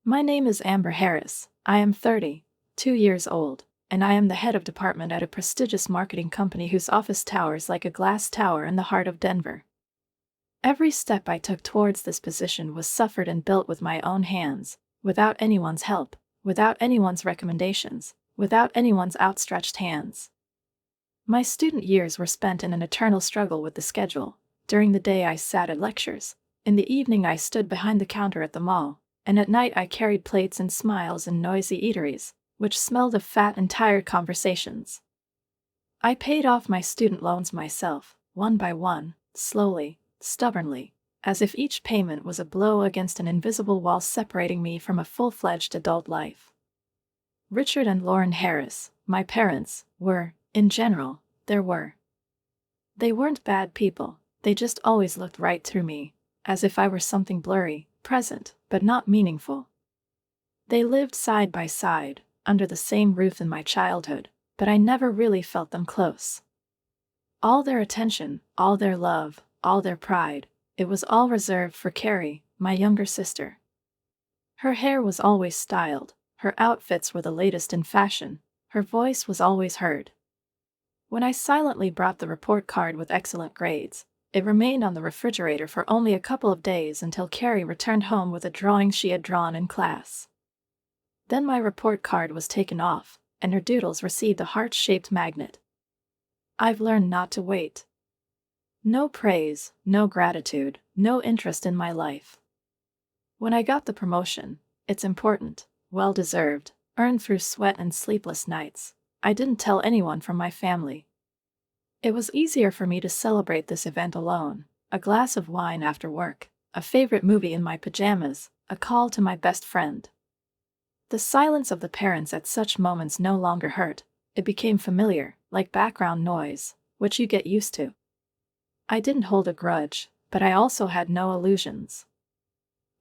My name is Amber Harris. I am 32 years old, and I am the head of department at a prestigious marketing company whose office towers like a glass tower in the heart of Denver. Every step I took towards this position was suffered and built with my own hands, without anyone's help, without anyone's recommendations, without anyone's outstretched hands. My student years were spent in an eternal struggle with the schedule. During the day I sat at lectures. In the evening I stood behind the counter at the mall, and at night I carried plates and smiles in noisy eateries, which smelled of fat and tired conversations. I paid off my student loans myself, one by one, slowly, stubbornly, as if each payment was a blow against an invisible wall separating me from a full-fledged adult life. Richard and Lauren Harris, my parents, were, in general, They weren't bad people, they just always looked right through me, as if I were something blurry, present, but not meaningful. They lived side by side, under the same roof in my childhood, but I never really felt them close. All their attention, all their love, all their pride, it was all reserved for Carrie, my younger sister. Her hair was always styled, her outfits were the latest in fashion, her voice was always heard. When I silently brought the report card with excellent grades, it remained on the refrigerator for only a couple of days until Carrie returned home with a drawing she had drawn in class. Then my report card was taken off, and her doodles received a heart-shaped magnet. I've learned not to wait. No praise, no gratitude, no interest in my life. When I got the promotion, it's important, well-deserved, earned through sweat and sleepless nights, I didn't tell anyone from my family. It was easier for me to celebrate this event alone, a glass of wine after work, a favorite movie in my pajamas, a call to my best friend. The silence of the parents at such moments no longer hurt, it became familiar, like background noise, which you get used to. I didn't hold a grudge, but I also had no illusions.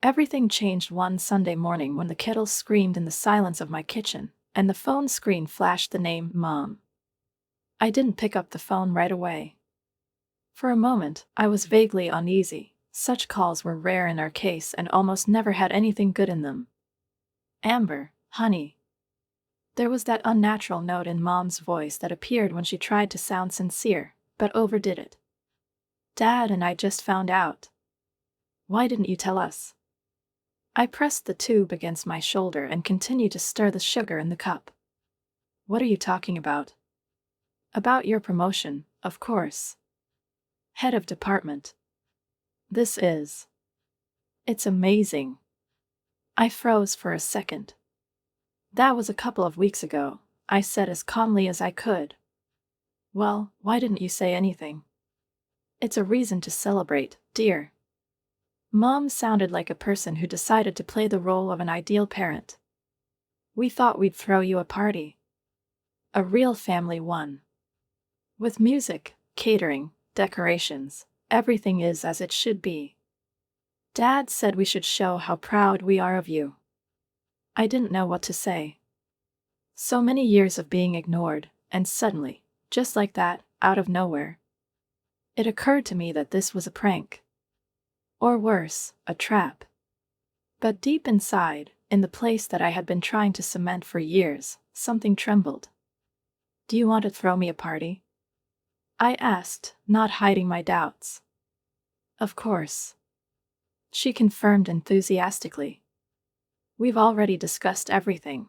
Everything changed one Sunday morning when the kettle screamed in the silence of my kitchen, and the phone screen flashed the name Mom. I didn't pick up the phone right away. For a moment, I was vaguely uneasy. Such calls were rare in our case and almost never had anything good in them. Amber, honey. There was that unnatural note in Mom's voice that appeared when she tried to sound sincere, but overdid it. Dad and I just found out. Why didn't you tell us? I pressed the tube against my shoulder and continued to stir the sugar in the cup. What are you talking about? About your promotion, of course. Head of department. It's amazing. I froze for a second. That was a couple of weeks ago, I said as calmly as I could. Well, why didn't you say anything? It's a reason to celebrate, dear. Mom sounded like a person who decided to play the role of an ideal parent. We thought we'd throw you a party. A real family one. With music, catering, decorations, everything is as it should be. Dad said we should show how proud we are of you. I didn't know what to say. So many years of being ignored, and suddenly, just like that, out of nowhere, it occurred to me that this was a prank. Or worse, a trap. But deep inside, in the place that I had been trying to cement for years, something trembled. Do you want to throw me a party? I asked, not hiding my doubts. Of course. She confirmed enthusiastically. We've already discussed everything.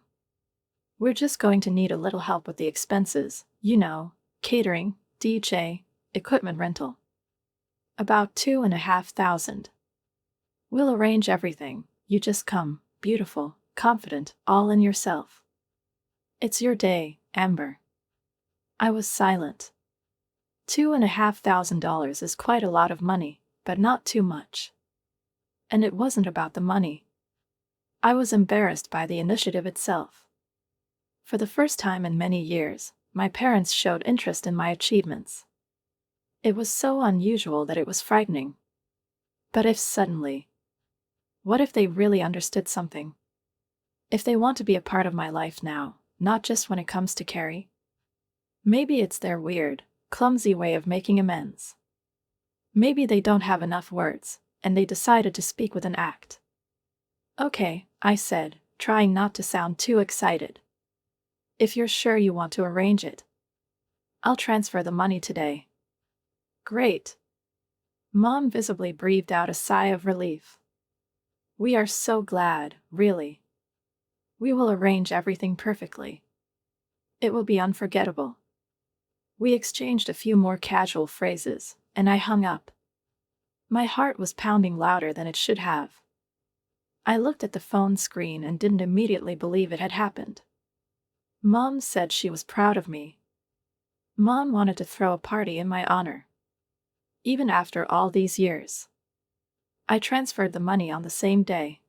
We're just going to need a little help with the expenses, catering, DJ, equipment rental. About $2,500. We'll arrange everything, you just come, beautiful, confident, all in yourself. It's your day, Amber. I was silent. $2,500 is quite a lot of money, but not too much. And it wasn't about the money. I was embarrassed by the initiative itself. For the first time in many years, my parents showed interest in my achievements. It was so unusual that it was frightening. But what if they really understood something? If they want to be a part of my life now, not just when it comes to Carrie? Maybe it's their weird, clumsy way of making amends. Maybe they don't have enough words, and they decided to speak with an act. Okay, I said, trying not to sound too excited. If you're sure you want to arrange it, I'll transfer the money today. Great. Mom visibly breathed out a sigh of relief. We are so glad, really. We will arrange everything perfectly. It will be unforgettable. We exchanged a few more casual phrases, and I hung up. My heart was pounding louder than it should have. I looked at the phone screen and didn't immediately believe it had happened. Mom said she was proud of me. Mom wanted to throw a party in my honor. Even after all these years. I transferred the money on the same day.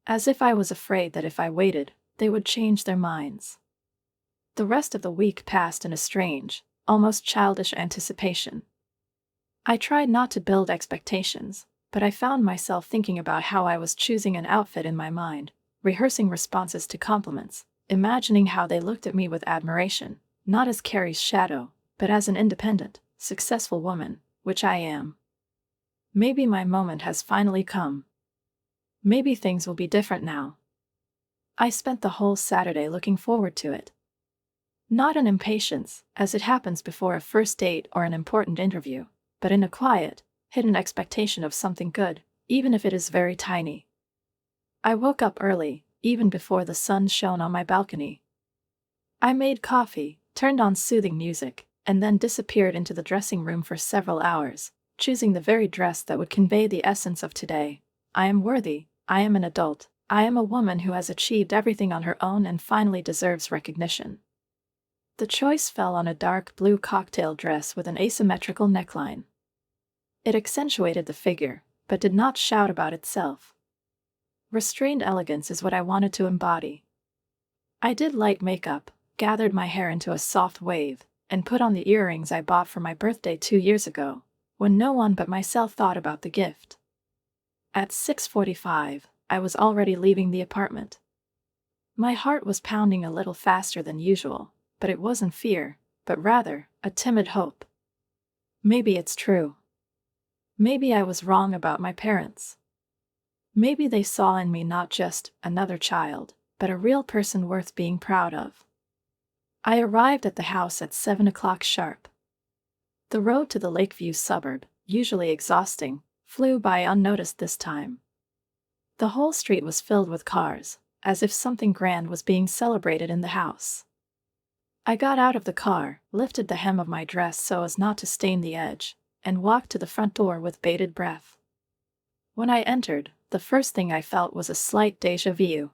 As if I was afraid that if I waited, they would change their minds. The rest of the week passed in a strange, almost childish anticipation. I tried not to build expectations, but I found myself thinking about how I was choosing an outfit in my mind, rehearsing responses to compliments, imagining how they looked at me with admiration, not as Carrie's shadow, but as an independent, successful woman, which I am. Maybe my moment has finally come. Maybe things will be different now. I spent the whole Saturday looking forward to it. Not in impatience, as it happens before a first date or an important interview, but in a quiet, hidden expectation of something good, even if it is very tiny. I woke up early, even before the sun shone on my balcony. I made coffee, turned on soothing music, and then disappeared into the dressing room for several hours, choosing the very dress that would convey the essence of today. I am worthy, I am an adult, I am a woman who has achieved everything on her own and finally deserves recognition. The choice fell on a dark blue cocktail dress with an asymmetrical neckline. It accentuated the figure, but did not shout about itself. Restrained elegance is what I wanted to embody. I did light makeup, gathered my hair into a soft wave, and put on the earrings I bought for my birthday 2 years ago, when no one but myself thought about the gift. At 6:45, I was already leaving the apartment. My heart was pounding a little faster than usual, but it wasn't fear, but rather a timid hope. Maybe it's true. Maybe I was wrong about my parents. Maybe they saw in me not just another child, but a real person worth being proud of. I arrived at the house at 7 o'clock sharp. The road to the Lakeview suburb, usually exhausting, flew by unnoticed this time. The whole street was filled with cars, as if something grand was being celebrated in the house. I got out of the car, lifted the hem of my dress so as not to stain the edge, and walked to the front door with bated breath. When I entered, the first thing I felt was a slight déjà vu.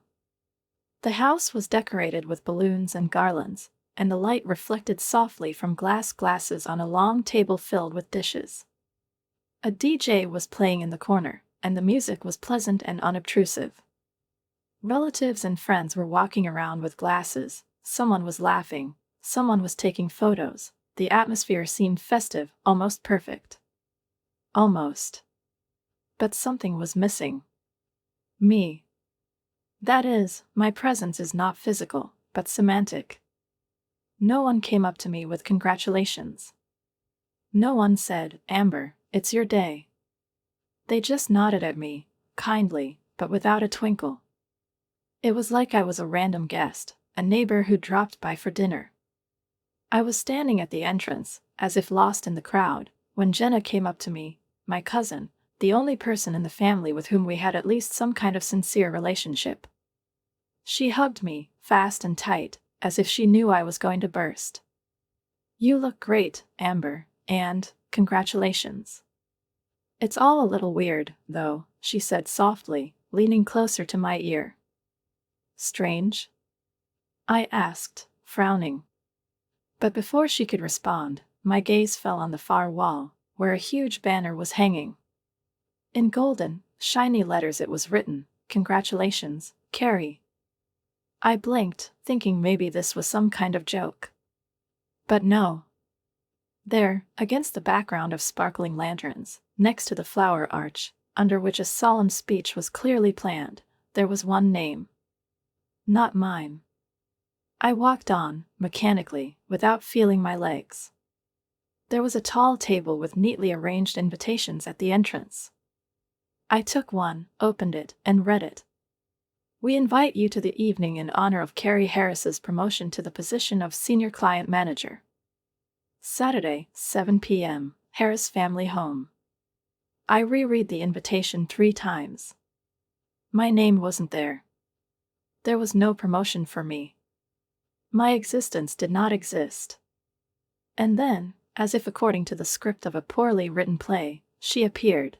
The house was decorated with balloons and garlands, and the light reflected softly from glasses on a long table filled with dishes. A DJ was playing in the corner, and the music was pleasant and unobtrusive. Relatives and friends were walking around with glasses, someone was laughing, someone was taking photos. The atmosphere seemed festive, almost perfect. Almost. But something was missing. Me. That is, my presence is not physical, but semantic. No one came up to me with congratulations. No one said, "Amber, it's your day." They just nodded at me, kindly, but without a twinkle. It was like I was a random guest, a neighbor who dropped by for dinner. I was standing at the entrance, as if lost in the crowd, when Jenna came up to me, my cousin, the only person in the family with whom we had at least some kind of sincere relationship. She hugged me, fast and tight, as if she knew I was going to burst. "You look great, Amber, and congratulations." "It's all a little weird, though," she said softly, leaning closer to my ear. "Strange?" I asked, frowning. But before she could respond, my gaze fell on the far wall, where a huge banner was hanging. In golden, shiny letters it was written, "Congratulations, Carrie." I blinked, thinking maybe this was some kind of joke. But no. There, against the background of sparkling lanterns, next to the flower arch, under which a solemn speech was clearly planned, there was one name. Not mine. I walked on, mechanically, without feeling my legs. There was a tall table with neatly arranged invitations at the entrance. I took one, opened it, and read it. We invite you to the evening in honor of Carrie Harris's promotion to the position of Senior Client Manager. Saturday, 7 p.m., Harris Family Home. I reread the invitation 3 times. My name wasn't there. There was no promotion for me. My existence did not exist. And then, as if according to the script of a poorly written play, she appeared.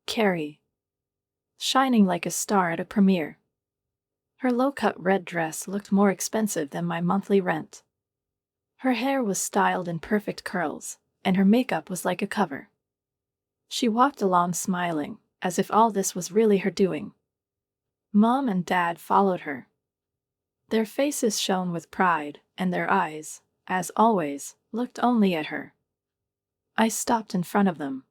Carrie. Shining like a star at a premiere. Her low-cut red dress looked more expensive than my monthly rent. Her hair was styled in perfect curls, and her makeup was like a cover. She walked along smiling, as if all this was really her doing. Mom and Dad followed her. Their faces shone with pride, and their eyes, as always, looked only at her. I stopped in front of them.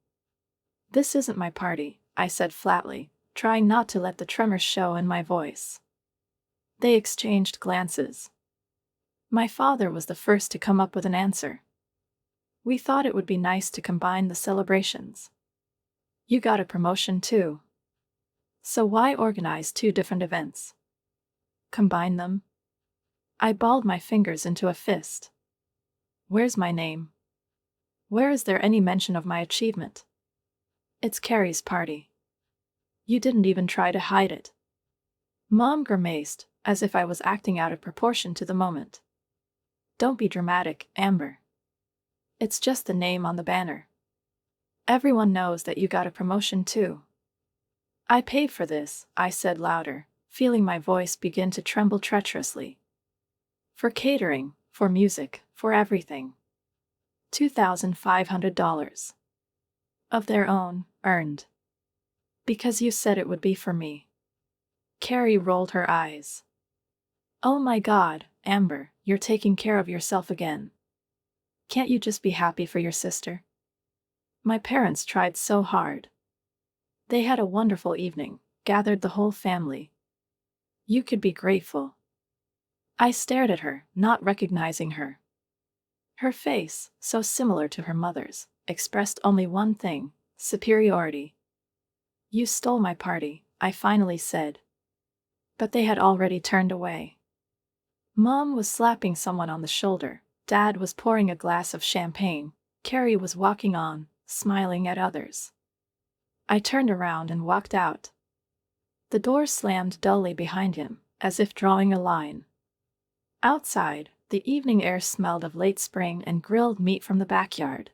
"This isn't my party," I said flatly, trying not to let the tremors show in my voice. They exchanged glances. My father was the first to come up with an answer. "We thought it would be nice to combine the celebrations. You got a promotion too. So why organize 2 different events? Combine them?" I balled my fingers into a fist. Where's my name? Where is there any mention of my achievement? It's Carrie's party. You didn't even try to hide it. Mom grimaced, as if I was acting out of proportion to the moment. Don't be dramatic, Amber. It's just the name on the banner. Everyone knows that you got a promotion too. I paid for this, I said louder, feeling my voice begin to tremble treacherously. For catering, for music, for everything. $2,500. Of their own, earned. Because you said it would be for me. Carrie rolled her eyes. Oh my God, Amber, you're taking care of yourself again. Can't you just be happy for your sister? My parents tried so hard. They had a wonderful evening, gathered the whole family. You could be grateful. I stared at her, not recognizing her. Her face, so similar to her mother's, expressed only one thing: superiority. You stole my party, I finally said. But they had already turned away. Mom was slapping someone on the shoulder, Dad was pouring a glass of champagne, Carrie was walking on, smiling at others. I turned around and walked out. The door slammed dully behind him, as if drawing a line. Outside, the evening air smelled of late spring and grilled meat from the backyard.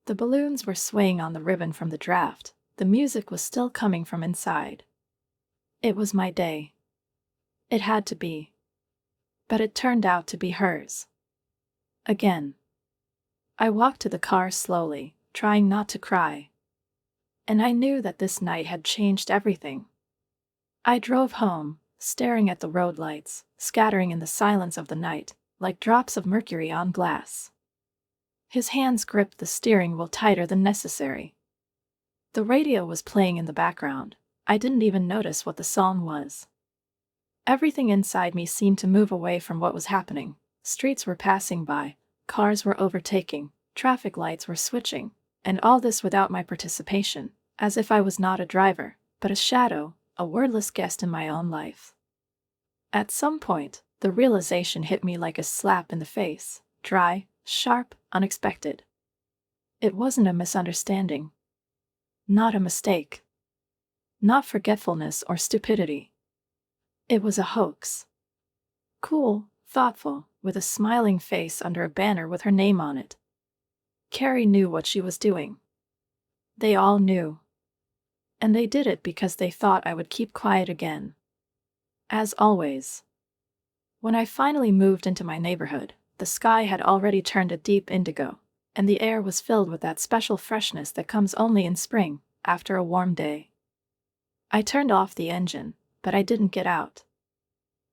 The balloons were swaying on the ribbon from the draft, the music was still coming from inside. It was my day. It had to be. But it turned out to be hers. Again. I walked to the car slowly, trying not to cry. And I knew that this night had changed everything. I drove home, staring at the road lights, scattering in the silence of the night, like drops of mercury on glass. His hands gripped the steering wheel tighter than necessary. The radio was playing in the background. I didn't even notice what the song was. Everything inside me seemed to move away from what was happening. Streets were passing by, cars were overtaking, traffic lights were switching, and all this without my participation, as if I was not a driver, but a shadow, a wordless guest in my own life. At some point, the realization hit me like a slap in the face, dry, sharp, unexpected. It wasn't a misunderstanding. Not a mistake. Not forgetfulness or stupidity. It was a hoax. Cool, thoughtful, with a smiling face under a banner with her name on it. Carrie knew what she was doing. They all knew. And they did it because they thought I would keep quiet again. As always. When I finally moved into my neighborhood, the sky had already turned a deep indigo, and the air was filled with that special freshness that comes only in spring, after a warm day. I turned off the engine, but I didn't get out.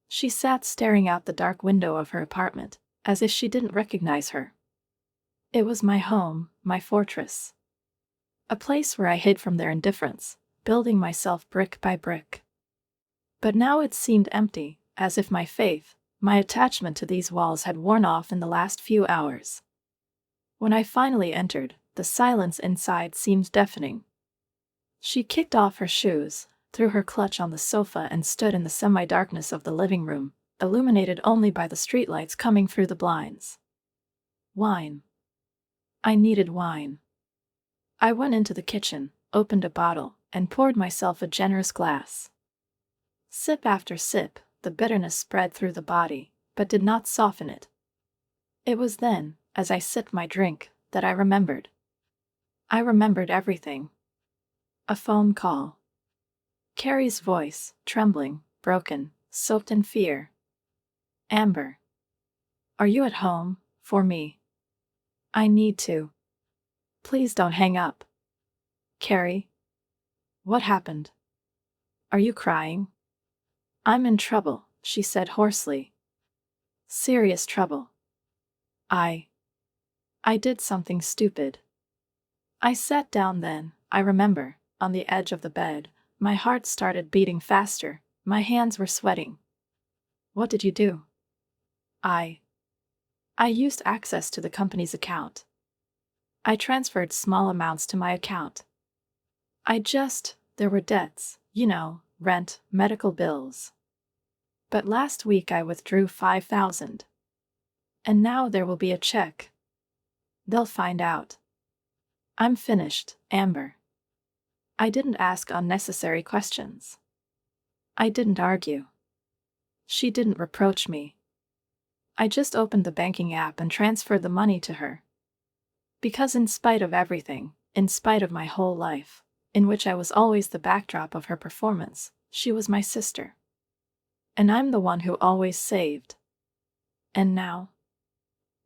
She sat staring out the dark window of her apartment, as if she didn't recognize her. It was my home, my fortress. A place where I hid from their indifference, building myself brick by brick. But now it seemed empty, as if my faith, my attachment to these walls had worn off in the last few hours. When I finally entered, the silence inside seemed deafening. She kicked off her shoes, threw her clutch on the sofa and stood in the semi-darkness of the living room, illuminated only by the streetlights coming through the blinds. Wine. I needed wine. I went into the kitchen, opened a bottle, and poured myself a generous glass. Sip after sip, the bitterness spread through the body, but did not soften it. It was then, as I sipped my drink, that I remembered. I remembered everything. A phone call. Carrie's voice, trembling, broken, soaked in fear. Amber. Are you at home, for me? I need to. Please don't hang up. Carrie. What happened? Are you crying? I'm in trouble, she said hoarsely. Serious trouble. I did something stupid. I sat down then, I remember, on the edge of the bed. My heart started beating faster, my hands were sweating. What did you do? I used access to the company's account. I transferred small amounts to my account. There were debts, rent, medical bills. But last week I withdrew $5,000. And now there will be a check. They'll find out. I'm finished, Amber. I didn't ask unnecessary questions. I didn't argue. She didn't reproach me. I just opened the banking app and transferred the money to her. Because in spite of everything, in spite of my whole life, in which I was always the backdrop of her performance, she was my sister. And I'm the one who always saved. And now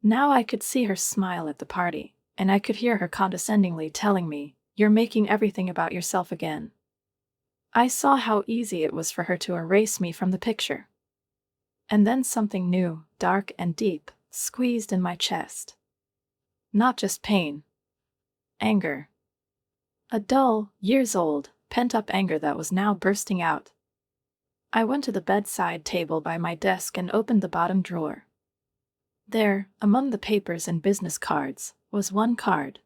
I could see her smile at the party, and I could hear her condescendingly telling me, "You're making everything about yourself again." I saw how easy it was for her to erase me from the picture. And then something new, dark and deep, squeezed in my chest. Not just pain. Anger. A dull, years-old, pent-up anger that was now bursting out. I went to the bedside table by my desk and opened the bottom drawer. There, among the papers and business cards, was one card.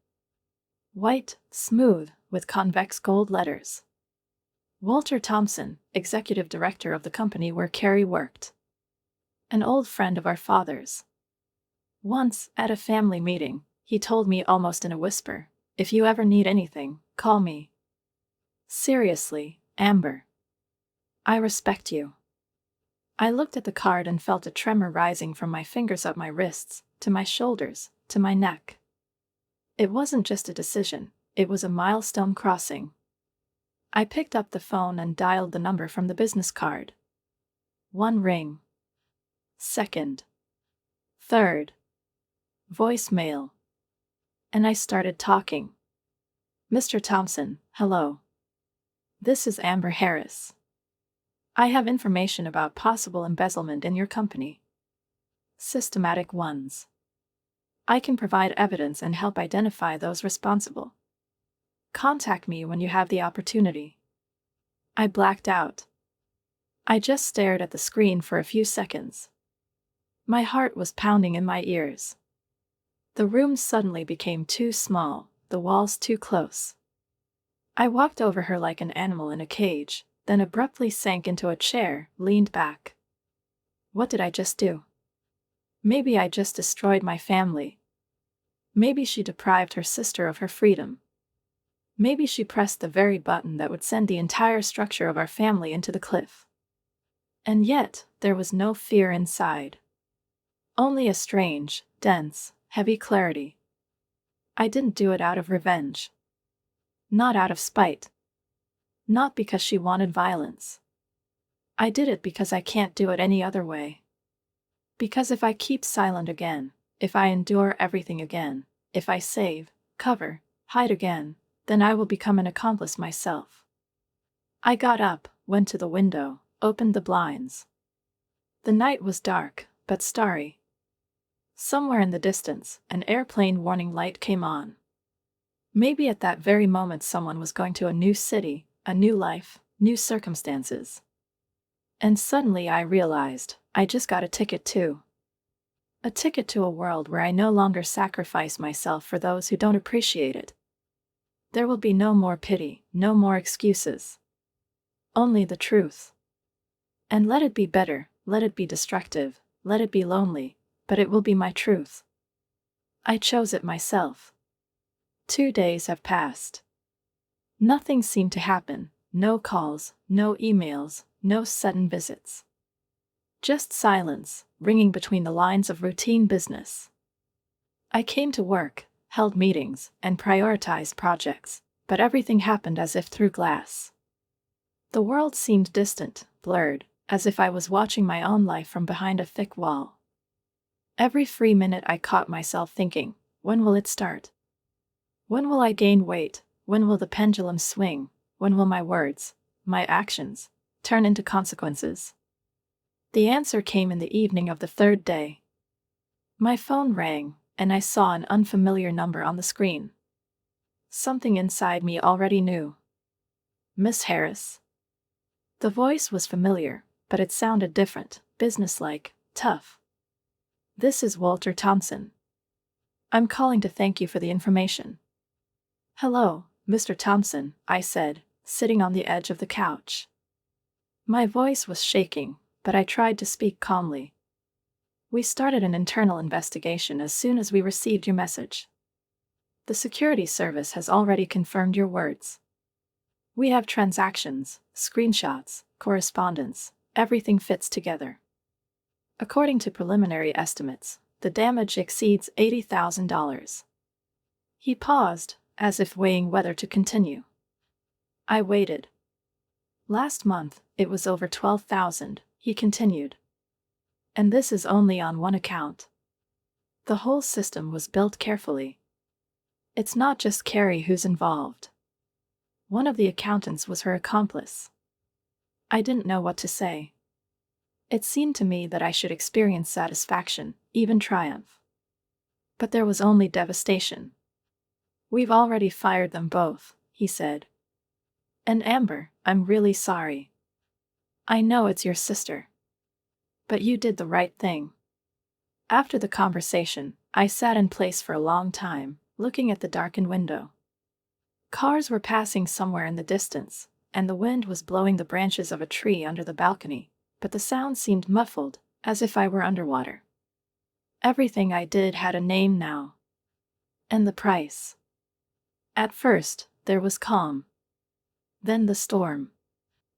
White, smooth, with convex gold letters. Walter Thompson, executive director of the company where Carrie worked. An old friend of our father's. Once, at a family meeting, he told me almost in a whisper, "If you ever need anything, call me." Seriously, Amber. I respect you. I looked at the card and felt a tremor rising from my fingers up my wrists, to my shoulders, to my neck. It wasn't just a decision, it was a milestone crossing. I picked up the phone and dialed the number from the business card. One ring. Second. Third. Voicemail. And I started talking. "Mr. Thompson, hello. This is Amber Harris. I have information about possible embezzlement in your company. Systematic ones. I can provide evidence and help identify those responsible. Contact me when you have the opportunity." I blacked out. I just stared at the screen for a few seconds. My heart was pounding in my ears. The room suddenly became too small, the walls too close. I walked over her like an animal in a cage, then abruptly sank into a chair, leaned back. What did I just do? Maybe I just destroyed my family. Maybe she deprived her sister of her freedom. Maybe she pressed the very button that would send the entire structure of our family into the cliff. And yet, there was no fear inside. Only a strange, dense, heavy clarity. I didn't do it out of revenge. Not out of spite. Not because she wanted violence. I did it because I can't do it any other way. Because if I keep silent again, if I endure everything again, if I save, cover, hide again, then I will become an accomplice myself. I got up, went to the window, opened the blinds. The night was dark, but starry. Somewhere in the distance, an airplane warning light came on. Maybe at that very moment someone was going to a new city, a new life, new circumstances. And suddenly I realized, I just got a ticket too. A ticket to a world where I no longer sacrifice myself for those who don't appreciate it. There will be no more pity, no more excuses. Only the truth. And let it be bitter, let it be destructive, let it be lonely, but it will be my truth. I chose it myself. 2 days have passed. Nothing seemed to happen, no calls, no emails, no sudden visits. Just silence, ringing between the lines of routine business. I came to work, held meetings, and prioritized projects, but everything happened as if through glass. The world seemed distant, blurred, as if I was watching my own life from behind a thick wall. Every free minute I caught myself thinking, when will it start? When will I gain weight? When will the pendulum swing? When will my words, my actions, turn into consequences? The answer came in the evening of the 3rd day. My phone rang, and I saw an unfamiliar number on the screen. Something inside me already knew. Miss Harris. The voice was familiar, but it sounded different, businesslike, tough. This is Walter Thompson. I'm calling to thank you for the information. Hello, Mr. Thompson, I said, sitting on the edge of the couch. My voice was shaking, but I tried to speak calmly. We started an internal investigation as soon as we received your message. The security service has already confirmed your words. We have transactions, screenshots, correspondence, everything fits together. According to preliminary estimates, the damage exceeds $80,000. He paused, as if weighing whether to continue. I waited. Last month, it was over $12,000, he continued. And this is only on one account. The whole system was built carefully. It's not just Carrie who's involved. One of the accountants was her accomplice. I didn't know what to say. It seemed to me that I should experience satisfaction, even triumph. But there was only devastation. We've already fired them both, he said. And Amber, I'm really sorry. I know it's your sister. But you did the right thing. After the conversation, I sat in place for a long time, looking at the darkened window. Cars were passing somewhere in the distance, and the wind was blowing the branches of a tree under the balcony, but the sound seemed muffled, as if I were underwater. Everything I did had a name now. And the price. At first, there was calm. Then the storm.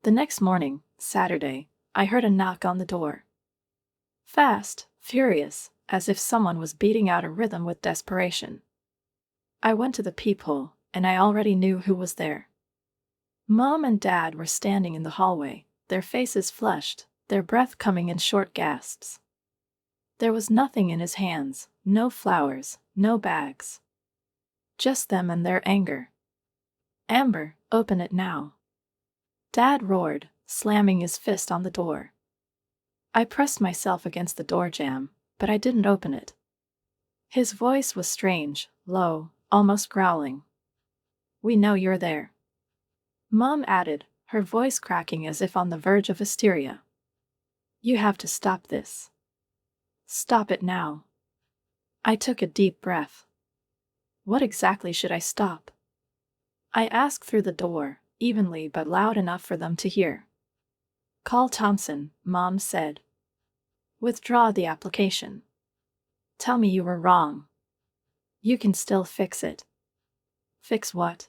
The next morning, Saturday, I heard a knock on the door. Fast, furious, as if someone was beating out a rhythm with desperation. I went to the peephole, and I already knew who was there. Mom and Dad were standing in the hallway, their faces flushed, their breath coming in short gasps. There was nothing in his hands, no flowers, no bags. Just them and their anger. Amber, open it now. Dad roared, slamming his fist on the door. I pressed myself against the door jamb, but I didn't open it. His voice was strange, low, almost growling. We know you're there. Mom added, her voice cracking as if on the verge of hysteria. You have to stop this. Stop it now. I took a deep breath. What exactly should I stop? I asked through the door, evenly but loud enough for them to hear. Call Thompson, Mom said. Withdraw the application. Tell me you were wrong. You can still fix it. Fix what?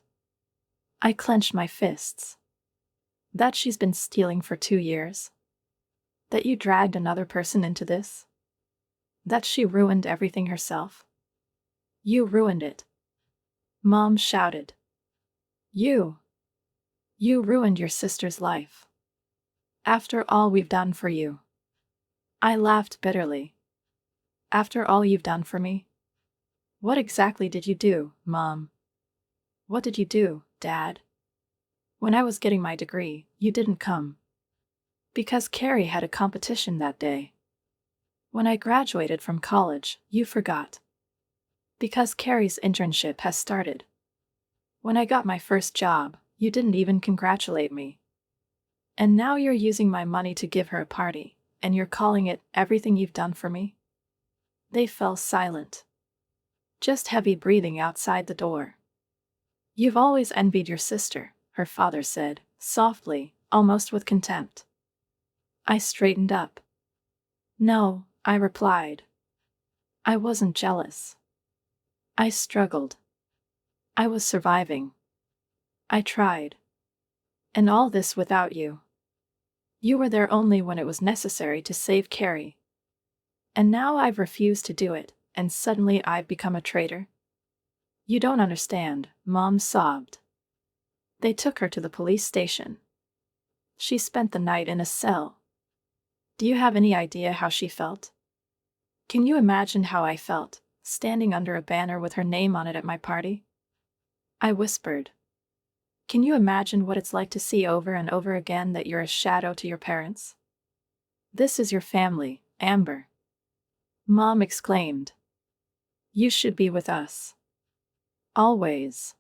I clenched my fists. That she's been stealing for 2 years? That you dragged another person into this? That she ruined everything herself? You ruined it. Mom shouted. You ruined your sister's life. After all we've done for you. I laughed bitterly. After all you've done for me? What exactly did you do, Mom? What did you do, Dad? When I was getting my degree, you didn't come. Because Carrie had a competition that day. When I graduated from college, you forgot. Because Carrie's internship has started. When I got my first job, you didn't even congratulate me. And now you're using my money to give her a party, and you're calling it everything you've done for me? They fell silent. Just heavy breathing outside the door. You've always envied your sister, her father said, softly, almost with contempt. I straightened up. No, I replied. I wasn't jealous. I struggled. I was surviving. I tried. And all this without you. You were there only when it was necessary to save Carrie. And now I've refused to do it, and suddenly I've become a traitor? You don't understand, Mom sobbed. They took her to the police station. She spent the night in a cell. Do you have any idea how she felt? Can you imagine how I felt, standing under a banner with her name on it at my party? I whispered. Can you imagine what it's like to see over and over again that you're a shadow to your parents? This is your family, Amber. Mom exclaimed. You should be with us. Always.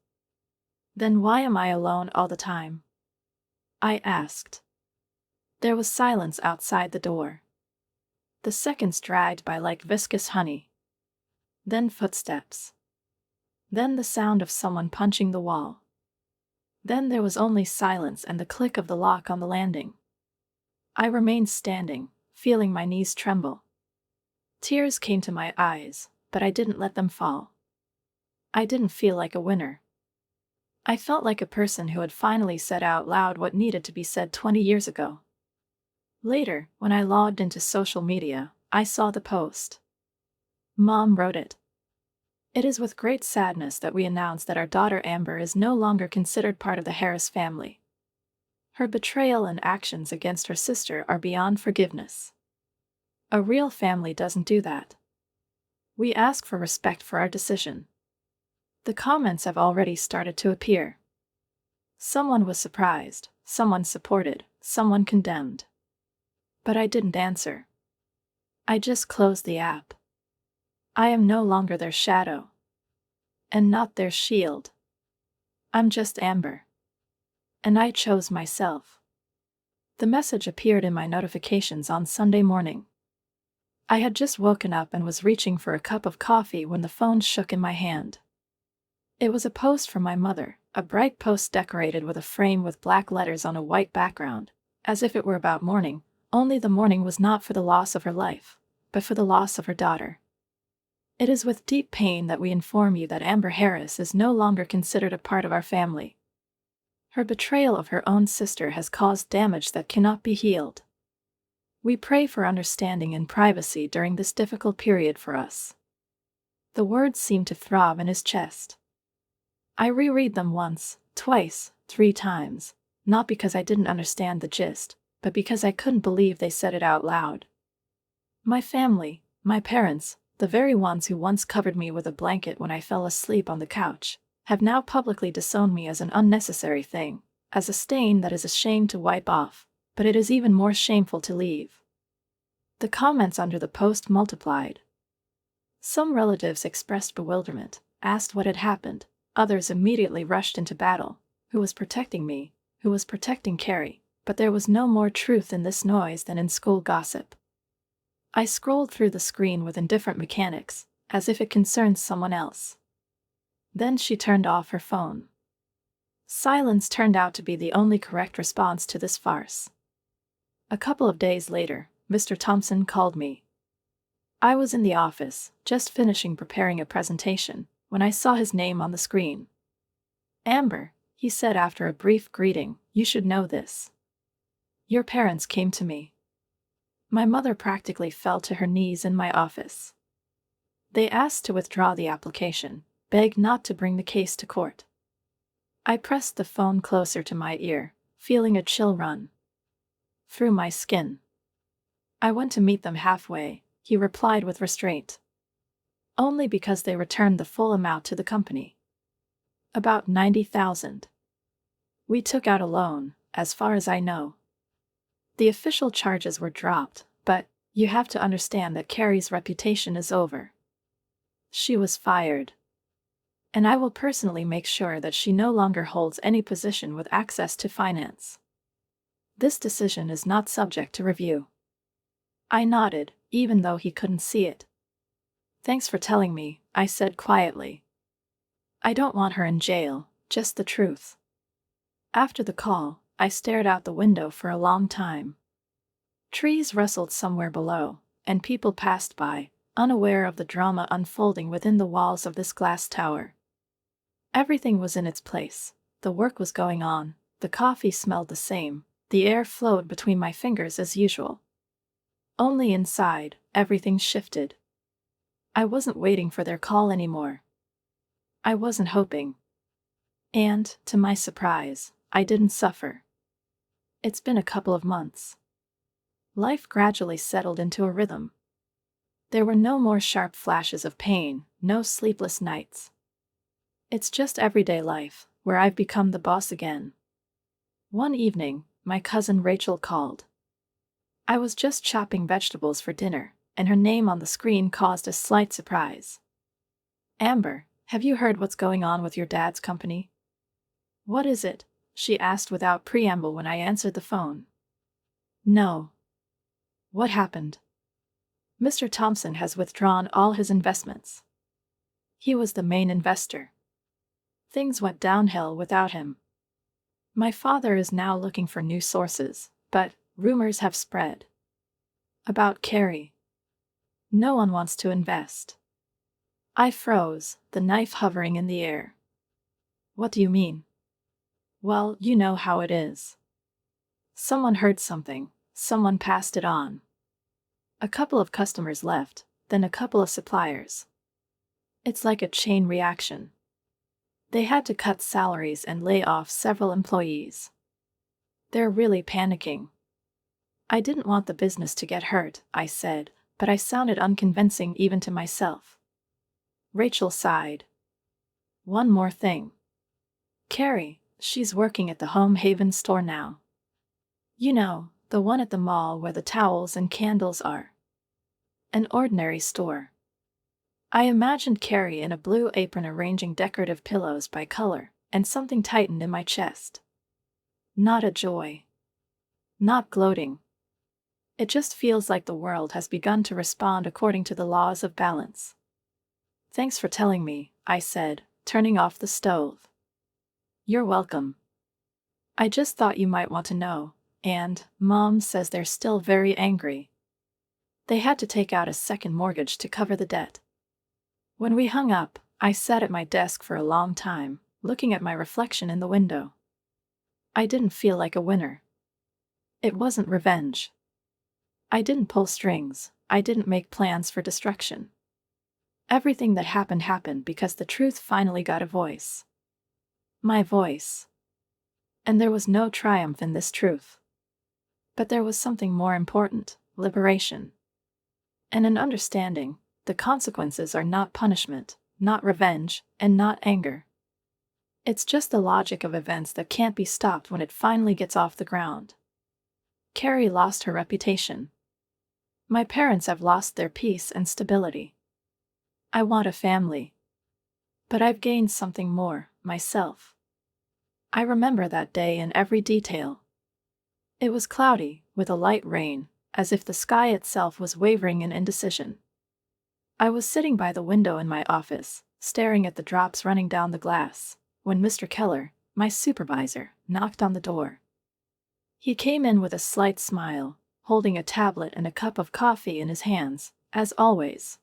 Then why am I alone all the time? I asked. There was silence outside the door. The seconds dragged by like viscous honey. Then footsteps. Then the sound of someone punching the wall. Then there was only silence and the click of the lock on the landing. I remained standing, feeling my knees tremble. Tears came to my eyes, but I didn't let them fall. I didn't feel like a winner. I felt like a person who had finally said out loud what needed to be said 20 years ago. Later, when I logged into social media, I saw the post. Mom wrote it. It is with great sadness that we announce that our daughter Amber is no longer considered part of the Harris family. Her betrayal and actions against her sister are beyond forgiveness. A real family doesn't do that. We ask for respect for our decision. The comments have already started to appear. Someone was surprised, someone supported, someone condemned. But I didn't answer. I just closed the app. I am no longer their shadow. And not their shield. I'm just Amber. And I chose myself. The message appeared in my notifications on Sunday morning. I had just woken up and was reaching for a cup of coffee when the phone shook in my hand. It was a post from my mother, a bright post decorated with a frame with black letters on a white background, as if it were about mourning, only the mourning was not for the loss of her life, but for the loss of her daughter. It is with deep pain that we inform you that Amber Harris is no longer considered a part of our family. Her betrayal of her own sister has caused damage that cannot be healed. We pray for understanding and privacy during this difficult period for us. The words seemed to throb in his chest. I reread them once, twice, 3 times, not because I didn't understand the gist, but because I couldn't believe they said it out loud. My family, my parents, the very ones who once covered me with a blanket when I fell asleep on the couch, have now publicly disowned me as an unnecessary thing, as a stain that is a shame to wipe off, but it is even more shameful to leave. The comments under the post multiplied. Some relatives expressed bewilderment, asked what had happened, others immediately rushed into battle. Who was protecting me? Who was protecting Carrie? But there was no more truth in this noise than in school gossip. I scrolled through the screen with indifferent mechanics, as if it concerned someone else. Then she turned off her phone. Silence turned out to be the only correct response to this farce. A couple of days later, Mr. Thompson called me. I was in the office, just finishing preparing a presentation, when I saw his name on the screen. Amber, he said after a brief greeting, you should know this. Your parents came to me. My mother practically fell to her knees in my office. They asked to withdraw the application, begged not to bring the case to court. I pressed the phone closer to my ear, feeling a chill run through my skin. I went to meet them halfway, he replied with restraint. Only because they returned the full amount to the company. About $90,000. We took out a loan, as far as I know. The official charges were dropped, but you have to understand that Carrie's reputation is over. She was fired. And I will personally make sure that she no longer holds any position with access to finance. This decision is not subject to review. I nodded, even though he couldn't see it. Thanks for telling me, I said quietly. I don't want her in jail, just the truth. After the call, I stared out the window for a long time. Trees rustled somewhere below, and people passed by, unaware of the drama unfolding within the walls of this glass tower. Everything was in its place. The work was going on, the coffee smelled the same, the air flowed between my fingers as usual. Only inside, everything shifted. I wasn't waiting for their call anymore. I wasn't hoping. And, to my surprise, I didn't suffer. It's been a couple of months. Life gradually settled into a rhythm. There were no more sharp flashes of pain, no sleepless nights. It's just everyday life, where I've become the boss again. One evening, my cousin Rachel called. I was just chopping vegetables for dinner, and her name on the screen caused a slight surprise. "Amber, have you heard what's going on with your dad's company?" "What is it?" she asked without preamble when I answered the phone. "No." "What happened?" "Mr. Thompson has withdrawn all his investments. He was the main investor. Things went downhill without him. My father is now looking for new sources, but rumors have spread. About Carrie. No one wants to invest." I froze, the knife hovering in the air. "What do you mean?" "Well, you know how it is. Someone heard something, someone passed it on. A couple of customers left, then a couple of suppliers. It's like a chain reaction. They had to cut salaries and lay off several employees. They're really panicking." I didn't want the business to get hurt, I said, but I sounded unconvincing even to myself. Rachel sighed. "One more thing. Carrie, she's working at the Home Haven store now. You know, the one at the mall where the towels and candles are. An ordinary store." I imagined Carrie in a blue apron arranging decorative pillows by color, and something tightened in my chest. Not a joy. Not gloating. It just feels like the world has begun to respond according to the laws of balance. "Thanks for telling me," I said, turning off the stove. "You're welcome. I just thought you might want to know, and Mom says they're still very angry. They had to take out a second mortgage to cover the debt." When we hung up, I sat at my desk for a long time, looking at my reflection in the window. I didn't feel like a winner. It wasn't revenge. I didn't pull strings, I didn't make plans for destruction. Everything that happened because the truth finally got a voice. My voice. And there was no triumph in this truth. But there was something more important, liberation. And an understanding. The consequences are not punishment, not revenge, and not anger. It's just the logic of events that can't be stopped when it finally gets off the ground. Carrie lost her reputation. My parents have lost their peace and stability. I want a family. But I've gained something more, myself. I remember that day in every detail. It was cloudy, with a light rain, as if the sky itself was wavering in indecision. I was sitting by the window in my office, staring at the drops running down the glass, when Mr. Keller, my supervisor, knocked on the door. He came in with a slight smile, holding a tablet and a cup of coffee in his hands, as always.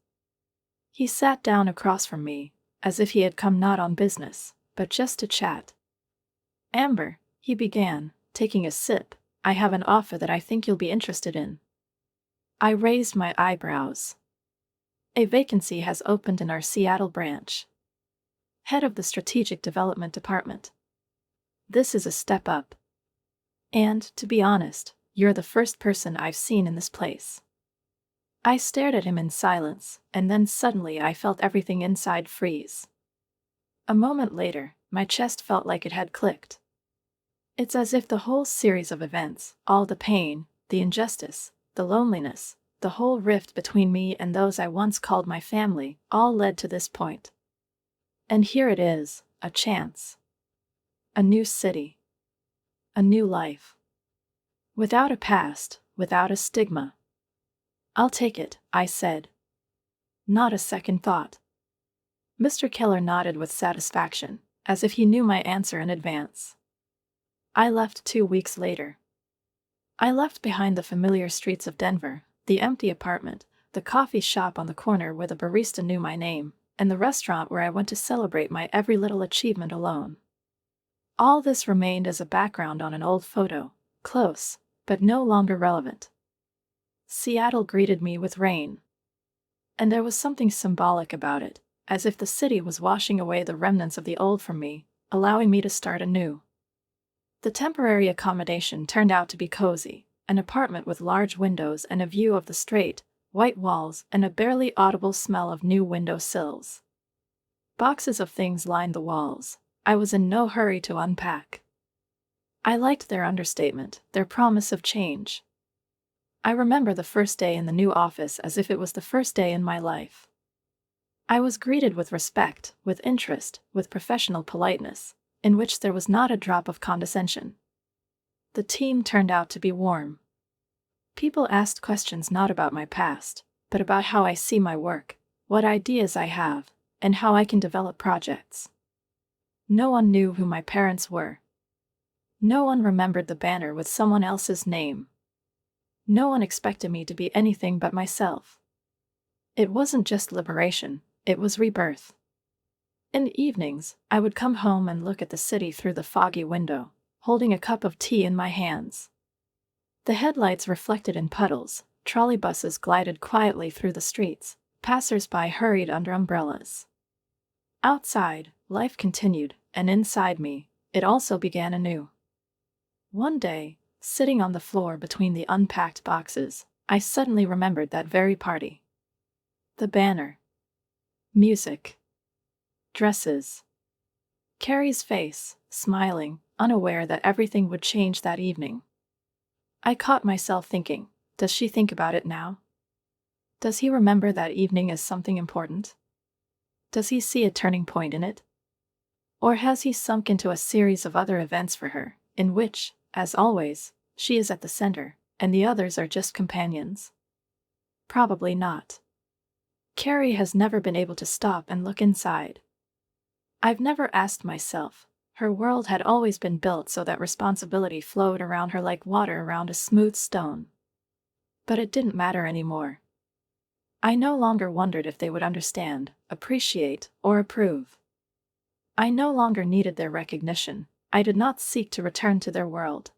He sat down across from me, as if he had come not on business, but just to chat. "Amber," he began, taking a sip, "I have an offer that I think you'll be interested in." I raised my eyebrows. "A vacancy has opened in our Seattle branch. Head of the Strategic Development Department. This is a step up. And, to be honest, you're the first person I've seen in this place." I stared at him in silence, and then suddenly I felt everything inside freeze. A moment later, my chest felt like it had clicked. It's as if the whole series of events, all the pain, the injustice, the loneliness, the whole rift between me and those I once called my family, all led to this point. And here it is, a chance. A new city. A new life. Without a past, without a stigma. "I'll take it," I said. Not a second thought. Mr. Keller nodded with satisfaction, as if he knew my answer in advance. I left 2 weeks later. I left behind the familiar streets of Denver, the empty apartment, the coffee shop on the corner where the barista knew my name, and the restaurant where I went to celebrate my every little achievement alone. All this remained as a background on an old photo, close, but no longer relevant. Seattle greeted me with rain. And there was something symbolic about it, as if the city was washing away the remnants of the old from me, allowing me to start anew. The temporary accommodation turned out to be cozy, an apartment with large windows and a view of the straight, white walls and a barely audible smell of new window sills. Boxes of things lined the walls. I was in no hurry to unpack. I liked their understatement, their promise of change. I remember the first day in the new office as if it was the first day in my life. I was greeted with respect, with interest, with professional politeness, in which there was not a drop of condescension. The team turned out to be warm. People asked questions not about my past, but about how I see my work, what ideas I have, and how I can develop projects. No one knew who my parents were. No one remembered the banner with someone else's name. No one expected me to be anything but myself. It wasn't just liberation, it was rebirth. In the evenings, I would come home and look at the city through the foggy window, holding a cup of tea in my hands. The headlights reflected in puddles, trolley buses glided quietly through the streets, passers-by hurried under umbrellas. Outside, life continued, and inside me, it also began anew. One day, sitting on the floor between the unpacked boxes, I suddenly remembered that very party. The banner. Music. Dresses. Carrie's face, smiling, unaware that everything would change that evening. I caught myself thinking, does she think about it now? Does he remember that evening as something important? Does he see a turning point in it? Or has he sunk into a series of other events for her, in which, as always, she is at the center, and the others are just companions? Probably not. Carrie has never been able to stop and look inside. I've never asked myself. Her world had always been built so that responsibility flowed around her like water around a smooth stone. But it didn't matter anymore. I no longer wondered if they would understand, appreciate, or approve. I no longer needed their recognition. I did not seek to return to their world.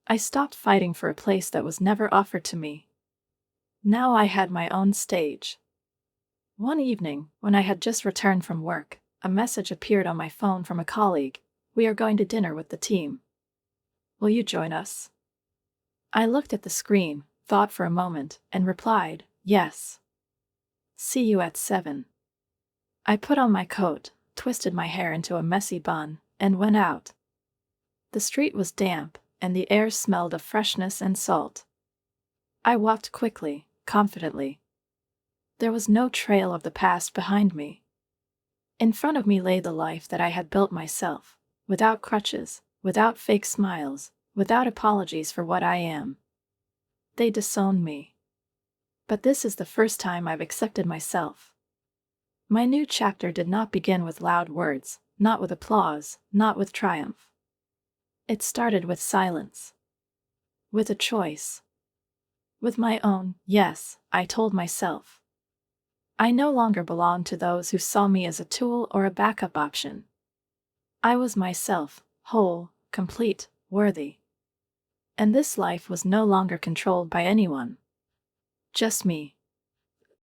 I stopped fighting for a place that was never offered to me. Now I had my own stage. One evening, when I had just returned from work, a message appeared on my phone from a colleague. We are going to dinner with the team. Will you join us? I looked at the screen, thought for a moment, and replied, yes. See you at 7. I put on my coat, twisted my hair into a messy bun, and went out. The street was damp, and the air smelled of freshness and salt. I walked quickly, confidently. There was no trail of the past behind me. In front of me lay the life that I had built myself, without crutches, without fake smiles, without apologies for what I am. They disowned me. But this is the first time I've accepted myself. My new chapter did not begin with loud words, not with applause, not with triumph. It started with silence. With a choice. With my own, yes, I told myself. I no longer belonged to those who saw me as a tool or a backup option. I was myself, whole, complete, worthy. And this life was no longer controlled by anyone. Just me.